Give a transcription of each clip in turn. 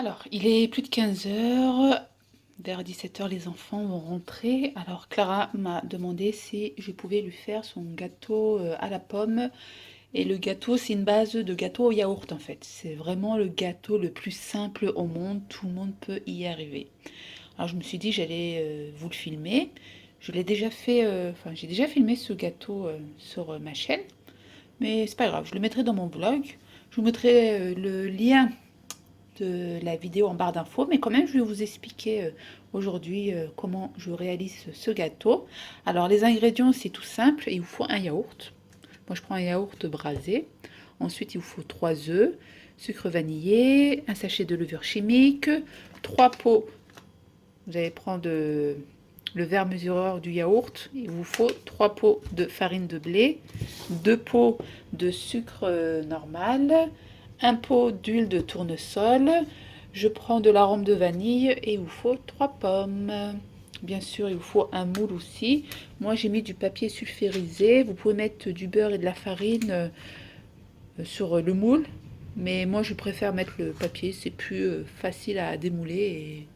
Alors, il est plus de 15 heures. Vers 17 heures, les enfants vont rentrer. Alors, Clara m'a demandé si je pouvais lui faire son gâteau à la pomme. Et le gâteau, c'est une base de gâteau au yaourt en fait. C'est vraiment le gâteau le plus simple au monde. Tout le monde peut y arriver. Alors, je me suis dit, j'allais vous le filmer. Je l'ai déjà fait, enfin, j'ai déjà filmé ce gâteau sur ma chaîne. Mais c'est pas grave, je le mettrai dans mon vlog. Je vous mettrai le lien de la vidéo en barre d'infos, mais quand même je vais vous expliquer aujourd'hui comment je réalise ce gâteau. Alors les ingrédients c'est tout simple, il vous faut un yaourt. Moi je prends un yaourt brasé. Ensuite il vous faut 3 œufs, sucre vanillé, un sachet de levure chimique, 3 pots. Vous allez prendre le verre mesureur du yaourt. Il vous faut 3 pots de farine de blé, 2 pots de sucre normal, un pot d'huile de tournesol. Je prends de l'arôme de vanille et il vous faut 3 pommes. Bien sûr, il vous faut un moule aussi. Moi, j'ai mis du papier sulfurisé. Vous pouvez mettre du beurre et de la farine sur le moule. Mais moi, je préfère mettre le papier. C'est plus facile à démouler et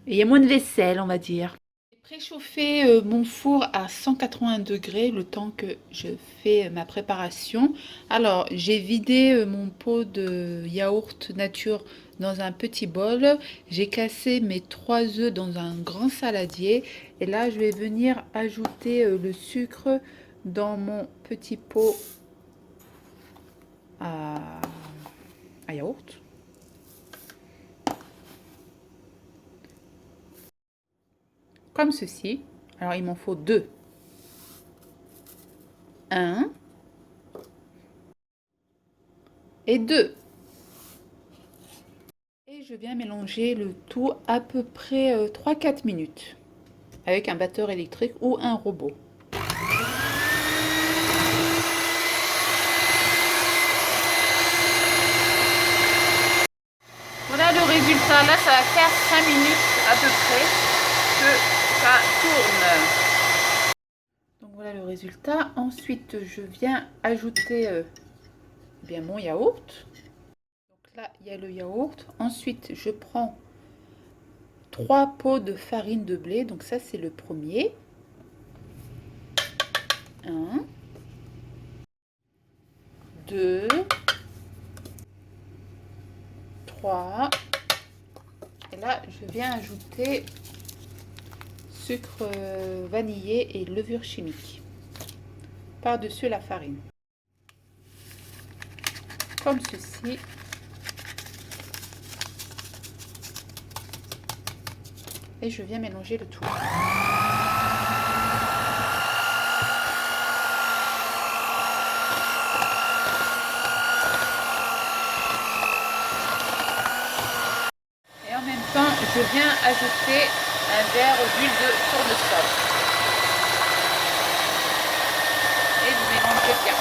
il y a moins de vaisselle, on va dire. J'ai préchauffé mon four à 180 degrés le temps que je fais ma préparation. Alors, j'ai vidé mon pot de yaourt nature dans un petit bol. J'ai cassé mes 3 œufs dans un grand saladier. Et là, je vais venir ajouter le sucre dans mon petit pot à, à yaourt. Comme ceci. Alors, il m'en faut deux. Un et deux. Et je viens mélanger le tout à peu près 3-4 minutes avec un batteur électrique ou un robot. Voilà le résultat. Là, ça va faire 5 minutes à peu près que ça tourne. Donc voilà le résultat. Ensuite, je viens ajouter bien mon yaourt. Donc là, il y a le yaourt. Ensuite, je prends 3 pots de farine de blé. Donc ça, c'est le premier. 1, 2, 3. Et là, je viens ajouter sucre vanillé et levure chimique par-dessus la farine. Comme ceci. Et je viens mélanger le tout. Et en même temps, je viens ajouter un verre d'huile de tournesol. Et vous mélangez bien.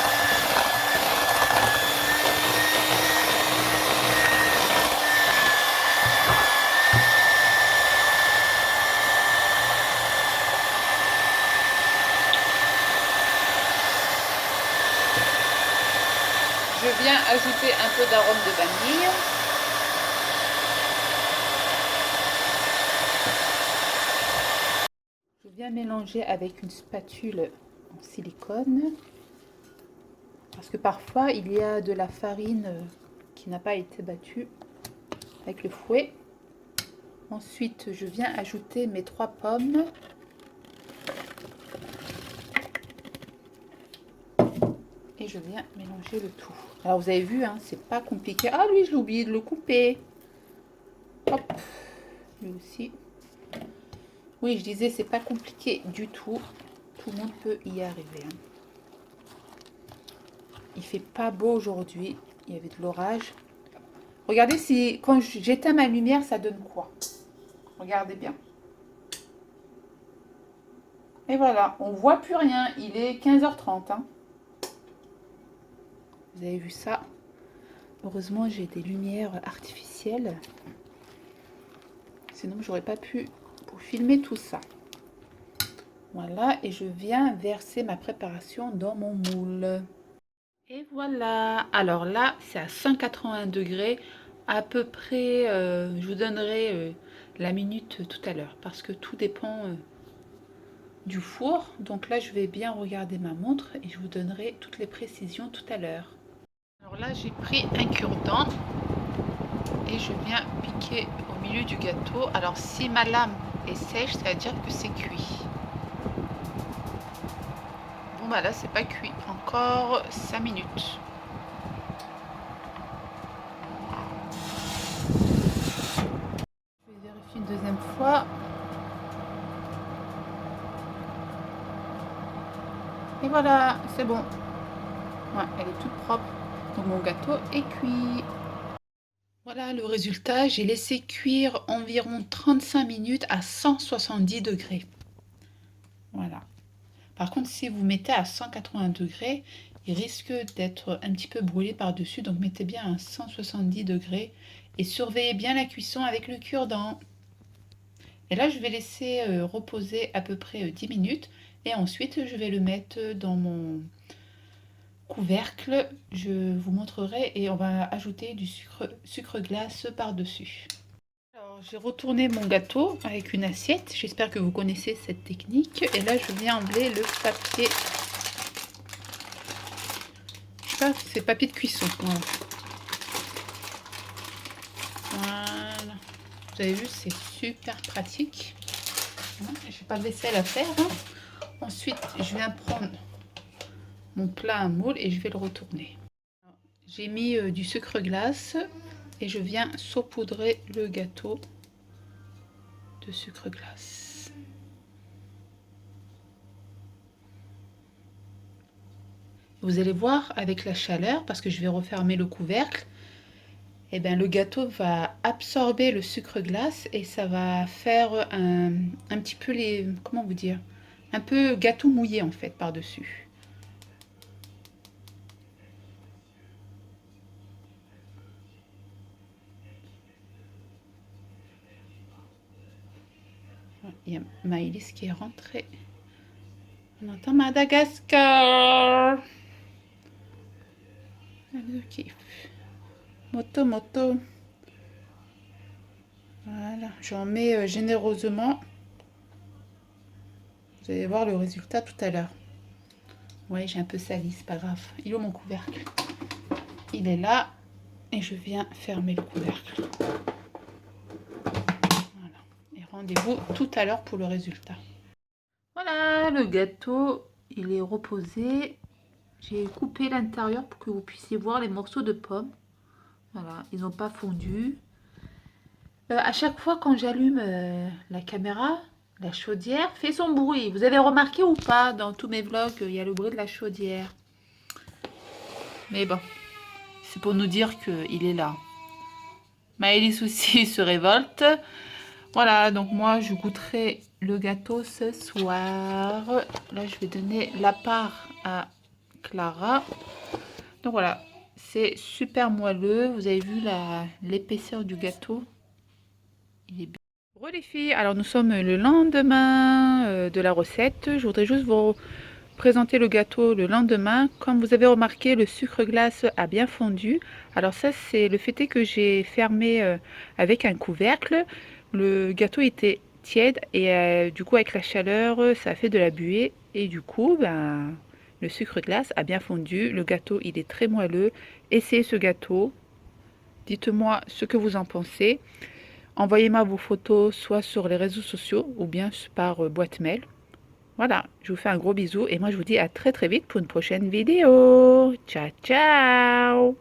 Je viens ajouter un peu d'arôme de vanille. Je viens mélanger avec une spatule en silicone. Parce que parfois, il y a de la farine qui n'a pas été battue avec le fouet. Ensuite, je viens ajouter mes 3 pommes. Et je viens mélanger le tout. Alors, vous avez vu, hein, c'est pas compliqué. Ah, lui, j'ai oublié de le couper. Hop, lui aussi. Oui, je disais, c'est pas compliqué du tout. Tout le monde peut y arriver. Hein. Il fait pas beau aujourd'hui. Il y avait de l'orage. Regardez si, quand j'éteins ma lumière, ça donne quoi? Regardez bien. Et voilà, on voit plus rien. Il est 15h30. Hein. Vous avez vu ça? Heureusement, j'ai des lumières artificielles. Sinon, j'aurais pas pu pour filmer tout ça. Voilà, et je viens verser ma préparation dans mon moule. Et voilà. Alors là, c'est à 180 degrés à peu près, je vous donnerai la minute tout à l'heure parce que tout dépend du four. Donc là, je vais bien regarder ma montre et je vous donnerai toutes les précisions tout à l'heure. Alors là, j'ai pris un cure-dent et je viens piquer au milieu du gâteau. Alors si ma lame est sèche, ça veut dire que c'est cuit. Bon bah là, c'est pas cuit. Encore 5 minutes. Je vais vérifier une deuxième fois. Et voilà, c'est bon. Ouais, elle est toute propre. Donc mon gâteau est cuit. Voilà le résultat. J'ai laissé cuire environ 35 minutes à 170 degrés. Voilà. Par contre, si vous mettez à 180 degrés, il risque d'être un petit peu brûlé par-dessus. Donc mettez bien à 170 degrés et surveillez bien la cuisson avec le cure-dent. Et là, je vais laisser reposer à peu près 10 minutes. Et ensuite, je vais le mettre dans mon couvercle. Je vous montrerai et on va ajouter du sucre glace par-dessus. Alors, j'ai retourné mon gâteau avec une assiette. J'espère que vous connaissez cette technique. Et là, je viens enlever le papier. Ça, c'est papier de cuisson. Voilà. Voilà. Vous avez vu, c'est super pratique. Je n'ai pas de vaisselle à faire. Ensuite, je viens prendre mon plat à moule et je vais le retourner. J'ai mis du sucre glace et je viens saupoudrer le gâteau de sucre glace. Vous allez voir avec la chaleur, parce que je vais refermer le couvercle, et bien le gâteau va absorber le sucre glace et ça va faire un petit peu les, comment vous dire, un peu gâteau mouillé en fait par-dessus. Il y a Maëlys qui est rentrée. On entend Madagascar. Elle kiffe. Moto, moto. Voilà, j'en mets généreusement. Vous allez voir le résultat tout à l'heure. Ouais, j'ai un peu sali, c'est pas grave. Il est où mon couvercle? Il est là. Et je viens fermer le couvercle. Voilà. Et rendez-vous tout à l'heure pour le résultat. Voilà, le gâteau, il est reposé. J'ai coupé l'intérieur pour que vous puissiez voir les morceaux de pommes. Voilà, ils n'ont pas fondu. À chaque fois quand j'allume la caméra, la chaudière fait son bruit. Vous avez remarqué ou pas? Dans tous mes vlogs, il y a le bruit de la chaudière. Mais bon, c'est pour nous dire qu'il est là. Maëlys aussi se révolte. Voilà, donc moi je goûterai le gâteau ce soir. Là, je vais donner la part à Clara. Donc voilà, c'est super moelleux. Vous avez vu l'épaisseur du gâteau? Il est bien. Bonjour les filles, alors nous sommes le lendemain de la recette. Je voudrais juste vous présenter le gâteau le lendemain. Comme vous avez remarqué, le sucre glace a bien fondu. Alors ça, c'est le fait est que j'ai fermé avec un couvercle. Le gâteau était tiède et du coup avec la chaleur, ça a fait de la buée. Et du coup, ben, le sucre glace a bien fondu. Le gâteau, il est très moelleux. Essayez ce gâteau. Dites-moi ce que vous en pensez. Envoyez-moi vos photos soit sur les réseaux sociaux ou bien par boîte mail. Voilà, je vous fais un gros bisou et moi je vous dis à très très vite pour une prochaine vidéo. Ciao ciao!